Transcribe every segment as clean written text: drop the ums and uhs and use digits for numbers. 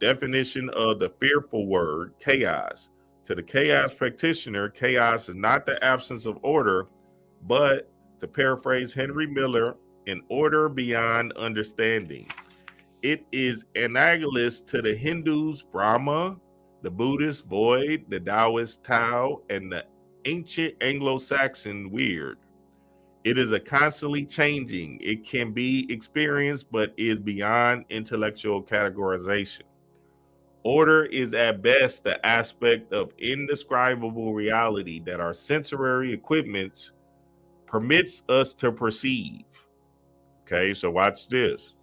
Definition of the fearful word, chaos. To the chaos practitioner, chaos is not the absence of order, but, to paraphrase Henry Miller, an order beyond understanding. It is analogous to the Hindus' Brahma, the Buddhist void, the Taoist Tao, and the ancient Anglo-Saxon weird. It is a constantly changing. It can be experienced, but is beyond intellectual categorization. Order is at best the aspect of indescribable reality that our sensory equipment permits us to perceive. Okay, so watch this.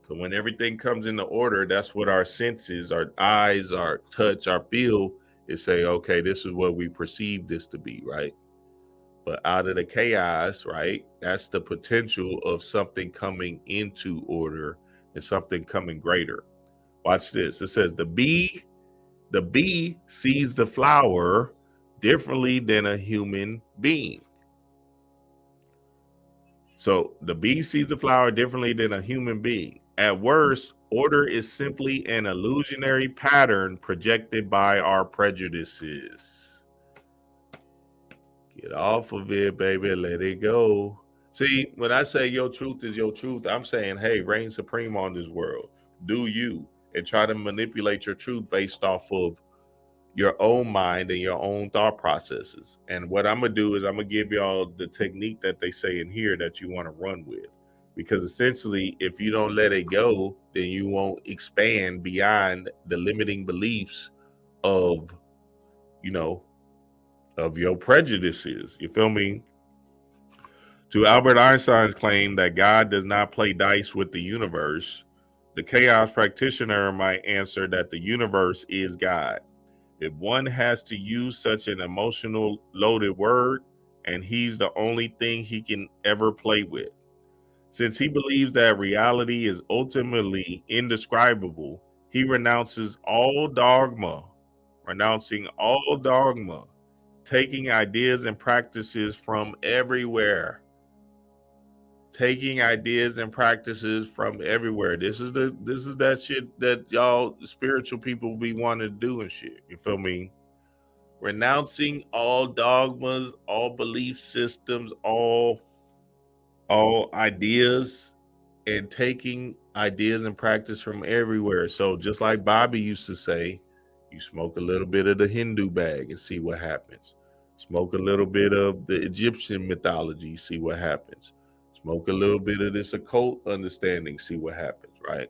So when everything comes into order, that's what our senses, our eyes, our touch, our feel is say, okay, this is what we perceive this to be, right? But out of the chaos, right, that's the potential of something coming into order and something coming greater. Watch this. It says the bee sees the flower differently than a human being. So the bee sees the flower differently than a human being. At worst, order is simply an illusionary pattern projected by our prejudices. Get off of it, baby. Let it go. See, when I say your truth is your truth, I'm saying, hey, reign supreme on this world. Do you, and try to manipulate your truth based off of your own mind and your own thought processes. And what I'm going to do is I'm going to give y'all the technique that they say in here that you want to run with. Because essentially, if you don't let it go, then you won't expand beyond the limiting beliefs of, of your prejudices. You feel me? To Albert Einstein's claim that God does not play dice with the universe, the chaos practitioner might answer that the universe is God. If one has to use such an emotional loaded word, and he's the only thing he can ever play with. Since he believes that reality is ultimately indescribable, he renounces all dogma, taking ideas and practices from everywhere. Taking ideas and practices from everywhere. This is that shit that y'all spiritual people be wanting to do and shit. You feel me? Renouncing all dogmas, all belief systems, all ideas, and taking ideas and practice from everywhere. So just like Bobby used to say, you smoke a little bit of the Hindu bag and see what happens. Smoke a little bit of the Egyptian mythology, see what happens. Smoke a little bit of this occult understanding, see what happens, right?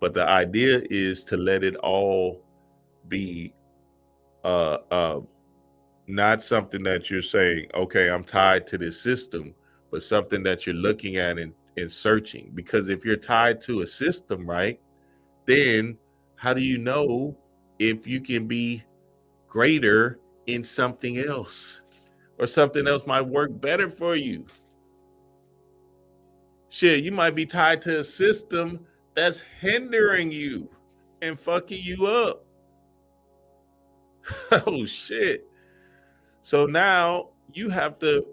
But the idea is to let it all be not something that you're saying, okay, I'm tied to this system, but something that you're looking at and searching. Because if you're tied to a system, right, then how do you know if you can be greater in something else? Or something else might work better for you. Shit, you might be tied to a system that's hindering you and fucking you up. Oh shit. So now you have to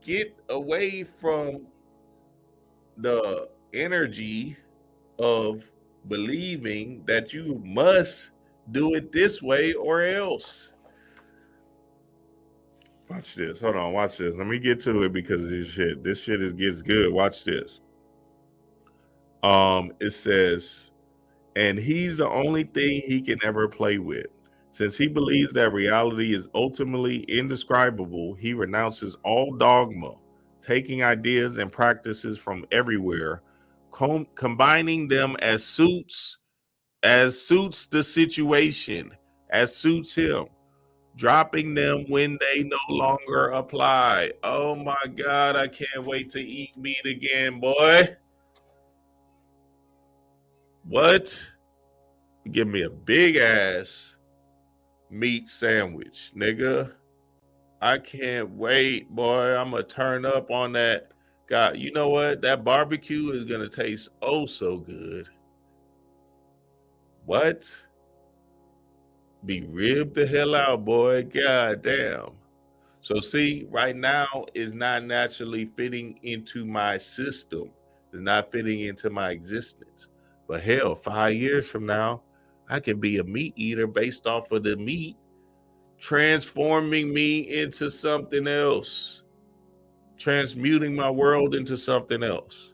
get away from the energy of believing that you must do it this way or else. Watch this. Hold on. Watch this. Let me get to it because this shit gets good. Watch this. It says, and he's the only thing he can ever play with. Since he believes that reality is ultimately indescribable, he renounces all dogma, taking ideas and practices from everywhere, combining them as suits the situation, as suits him, dropping them when they no longer apply. Oh my God, I can't wait to eat meat again, boy. What? Give me a big ass meat sandwich, nigga. I can't wait, boy. I'm gonna turn up on that. God, you know what? That barbecue is gonna taste oh so good. What? Be ribbed the hell out, boy. God damn. So see, right now is not naturally fitting into my system. It's not fitting into my existence. But hell, 5 years from now, I can be a meat eater based off of the meat, transforming me into something else, transmuting my world into something else.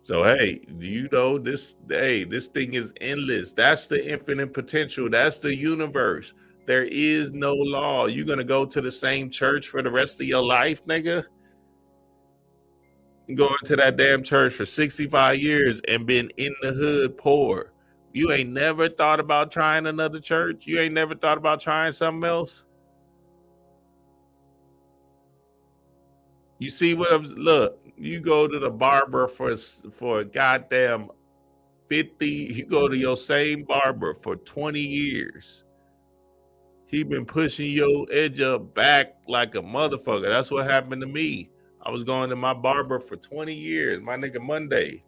So hey, you know this? Hey, this thing is endless. That's the infinite potential. That's the universe. There is no law. You gonna go to the same church for the rest of your life, nigga? Going to that damn church for 65 years and been in the hood poor. You ain't never thought about trying another church? You ain't never thought about trying something else? You see what I'm look, you go to the barber for a goddamn 50, you go to your same barber for 20 years. He been pushing your edge up back like a motherfucker. That's what happened to me. I was going to my barber for 20 years, my nigga Monday.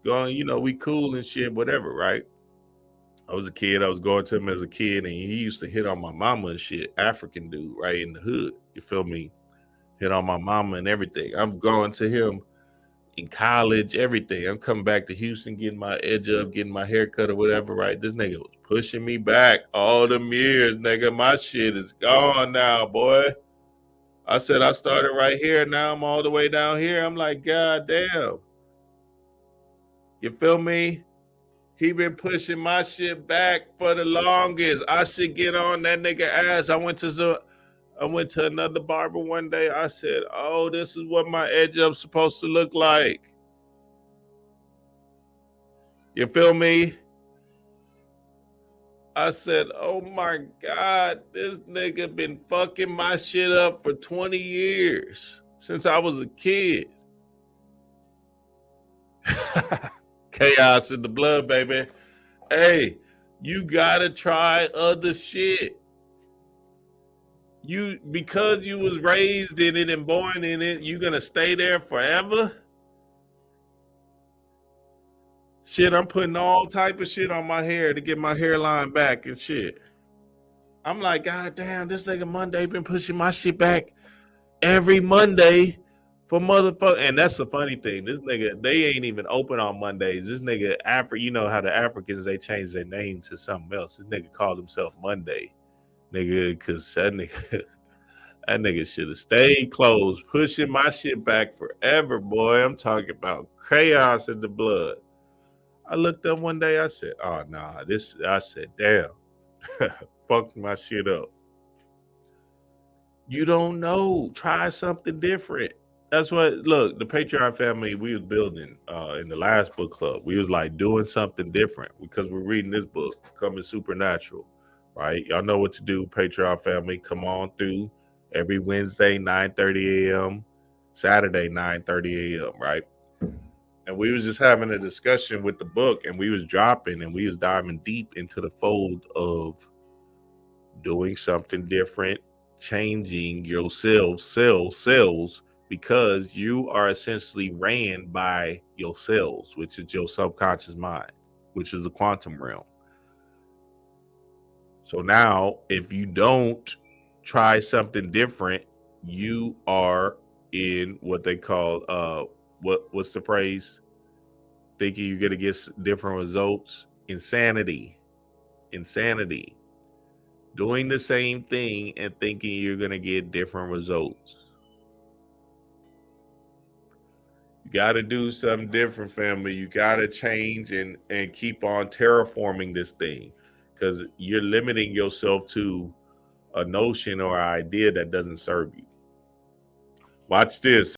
Going, you know, we cool and shit, whatever, right? I was a kid. I was going to him as a kid, and he used to hit on my mama and shit. African dude, right in the hood. You feel me? Hit on my mama and everything. I'm going to him in college, everything. I'm coming back to Houston, getting my edge up, getting my hair cut or whatever, right? This nigga was pushing me back all them years, nigga. My shit is gone now, boy. I said I started right here. Now I'm all the way down here. I'm like, God damn. You feel me? He been pushing my shit back for the longest. I should get on that nigga ass. I went to another barber one day. I said, "Oh, this is what my edge up's supposed to look like." You feel me? I said, "Oh my God, this nigga been fucking my shit up for 20 years since I was a kid." Chaos in the blood, baby. Hey, you gotta try other shit. You because you was raised in it and born in it, you gonna stay there forever? Shit, I'm putting all type of shit on my hair to get my hairline back and shit. I'm like, God damn, this nigga Monday been pushing my shit back every Monday for motherfucker. And that's the funny thing. This nigga, they ain't even open on Mondays. This nigga, you know how the Africans, they change their name to something else. This nigga called himself Monday. Nigga, cause that nigga should have stayed closed, pushing my shit back forever, boy. I'm talking about chaos in the blood. I looked up one day, I said, oh nah, I said, damn, fucked my shit up. You don't know. Try something different. That's what look, the Patreon family we was building in the last book club. We was like doing something different because we're reading this book, Becoming Supernatural. Right? Y'all know what to do, Patreon family. Come on through every Wednesday, 9:30 a.m., Saturday, 9:30 a.m., right? And we was just having a discussion with the book, and we was dropping and we was diving deep into the fold of doing something different, changing your cells, because you are essentially ran by your cells, which is your subconscious mind, which is the quantum realm. So now, if you don't try something different, you are in what they call what's the phrase? Thinking you're gonna get different results. Insanity. Doing the same thing and thinking you're gonna get different results. You got to do something different, family. You got to change and keep on terraforming this thing, because you're limiting yourself to a notion or idea that doesn't serve you. Watch this.